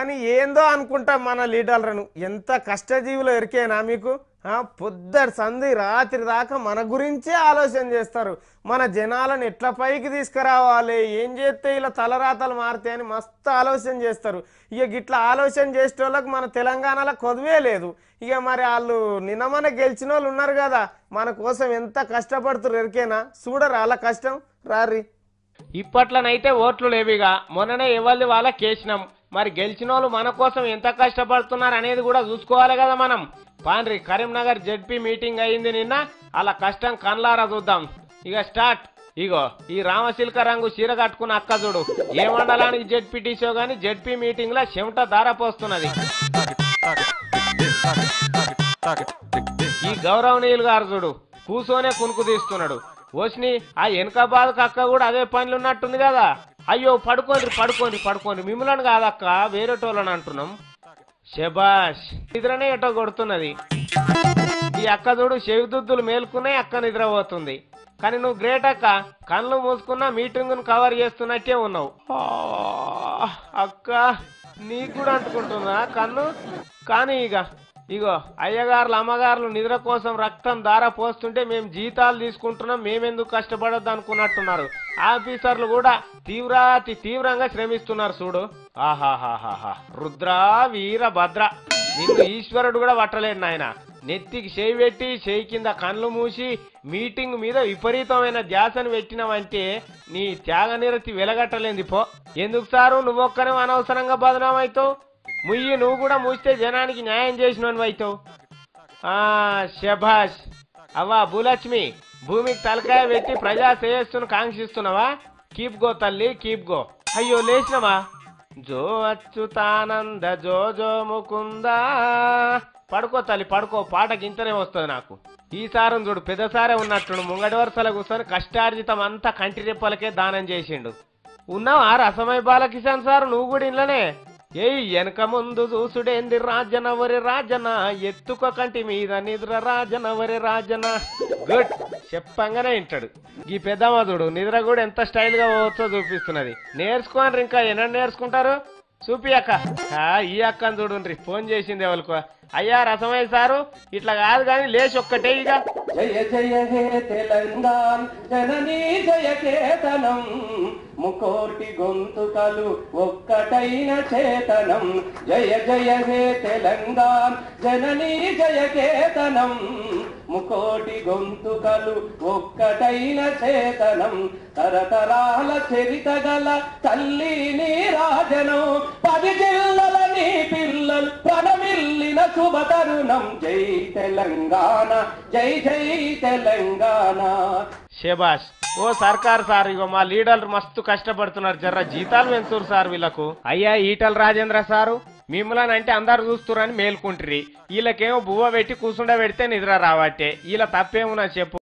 కానీ ఏందో అనుకుంటా మన లీడర్లను ఎంత కష్టజీవులు ఎరికేనా మీకు పొద్దటి సంధి రాత్రి దాకా మన గురించే ఆలోచన చేస్తారు మన జనాలను ఎట్లా పైకి తీసుకురావాలి ఏం చేస్తే ఇలా తలరాతలు మారుతాయని మస్తు ఆలోచన చేస్తారు ఇక గిట్లా ఆలోచన చేసేటోళ్ళకి మన తెలంగాణలో కొదువే లేదు ఇక మరి వాళ్ళు నిన్న మన గెలిచిన వాళ్ళు ఉన్నారు కదా మన కోసం ఎంత కష్టపడుతున్నారు ఎరికేనా చూడరు వాళ్ళ కష్టం రారి ఇప్పట్లోనైతే ఓట్లు లేవిగా మొన్ననే ఎవరిది వాళ్ళకి కేసినాం మరి గెలిచిన వాళ్ళు మన కోసం ఎంత కష్టపడుతున్నారు అనేది కూడా చూసుకోవాలి కదా మనం పాండ్రి కరీంనగర్ జెడ్పీ మీటింగ్ అయింది నిన్న అలా కష్టం కన్లారా చూద్దాం ఇక స్టార్ట్ ఇగో ఈ రామశిల్క రంగు చీర కట్టుకున్న అక్క చూడు ఏ మండలానికి జెడ్పీటీసో గానీ జెడ్పీ మీటింగ్ లో చెమట దారపోస్తున్నది ఈ గౌరవనీయులు గారు చూడు కూసోనే కునుకు తీస్తున్నాడు ఓసిని ఆ వెనక బాధకు అక్క కూడా అదే పనులు ఉన్నట్టుంది కదా అయ్యో పడుకోండి మిమ్మల్ని కాదక్క వేరేటోళ్ళని అంటున్నాం శబాష్ నిద్రనే ఎటో కొడుతున్నది ఈ అక్క చూడు చెవిదుద్దులు మేలుకున్నాయి అక్క నిద్రపోతుంది కానీ నువ్వు గ్రేట్ అక్క కళ్ళు మూసుకున్నా మీటింగ్ ను కవర్ చేస్తున్నట్టే ఉన్నావు అక్క నీకు కూడా అంటుకుంటున్నా కన్ను కానీ ఇగో అయ్యగారులు అమ్మగారులు నిద్ర కోసం రక్తం దార పోస్తుంటే మేము జీతాలు తీసుకుంటున్నాం మేమెందుకు కష్టపడొద్దు అనుకున్నట్టున్నారు ఆఫీసర్లు కూడా తీవ్రంగా శ్రమిస్తున్నారు చూడు ఆహాహాహా రుద్ర వీర భద్ర నిన్ను ఈశ్వరుడు కూడా పట్టలేడు నాయన నెత్తికి చేయి పెట్టి చేయి కింద కళ్ళు మూసి మీటింగ్ మీద విపరీతమైన ధ్యాసను పెట్టినవంటే నీ త్యాగనిరతి వెలగట్టలేంది పో ఎందుకు సారు నువ్వొక్కనే అనవసరంగా బదనామవుతావు ముయ్యి నువ్వు కూడా మూస్తే జనానికి న్యాయం చేసినవి అవుతావు శభాష్ అవ్వా భూలక్ష్మి భూమికి తలకాయ పెట్టి ప్రజా శ్రేయస్సును కాంక్షిస్తున్నావా కీప్ గో తల్లి కీప్ గో అయ్యో లేచినవా జో అచ్యుతానంద జో జో ముకుందా పడుకో తల్లి పడుకో పాట గింతనే వస్తుంది నాకు ఈసారం చూడు పెద్దసారే ఉన్నట్టు ముంగడి వరుసల కూర్చొని కష్టార్జితం అంతా కంటి రెప్పలకే దానం చేసిండు ఉన్నావా రసమై బాలకిషన్ సార్ నువ్వు కూడా ఇంట్లోనే ఏయ్ వెనక ముందు చూసుడేంది రాజనవరి రాజన ఎత్తుక కంటి మీద నిద్ర రాజనవరి రాజన గుడ్ చెప్పంగానే వింటాడు ఈ పెద్దమ్మదుడు నిద్ర కూడా ఎంత స్టైల్ గా పోవచ్చో చూపిస్తున్నది నేర్చుకోండి ఇంకా ఎన్న నేర్చుకుంటారు చూపి అక్క ఈ అక్కని చూడండి ఫోన్ చేసింది ఎవరికి అయ్యా రసమయ్య సారు ఇట్లా కాదు కానీ లేచి ఒక్కటే ఇక జయ జయ హే తెలంగాణ జననీ జయ కేతనం ముకోటి గొంతుకలు ఒక్కటైన చేతనం జయ జయ హే తెలంగాణ జననీ జయ కేతనం ముకోటి గొంతుకలు ఒక్కటైన చేతనం తరతరాల చరిత గల తల్లి నీ రాజనం 10 జిల్లల నీ పిల్లలు ప్రణమిల్లిన శుభతరుణం జై తెలంగాణ జై జై తెలంగాణ శబాష్ ఓ సర్కార్ సార్ ఇగో మా లీడర్లు మస్తు కష్టపడుతున్నారు జర్ర జీతాలు పెంచుతారు సార్ వీళ్ళకు అయ్యా ఈటల రాజేంద్ర సారు మిమ్మల్ని అంటే అందరు చూస్తురని మేల్కుంటారు వీళ్ళకేమో బువ్వ పెట్టి కూసుండ పెడితే నిద్ర రావట్టే వీళ్ళ తప్పేమున్నా చెప్పు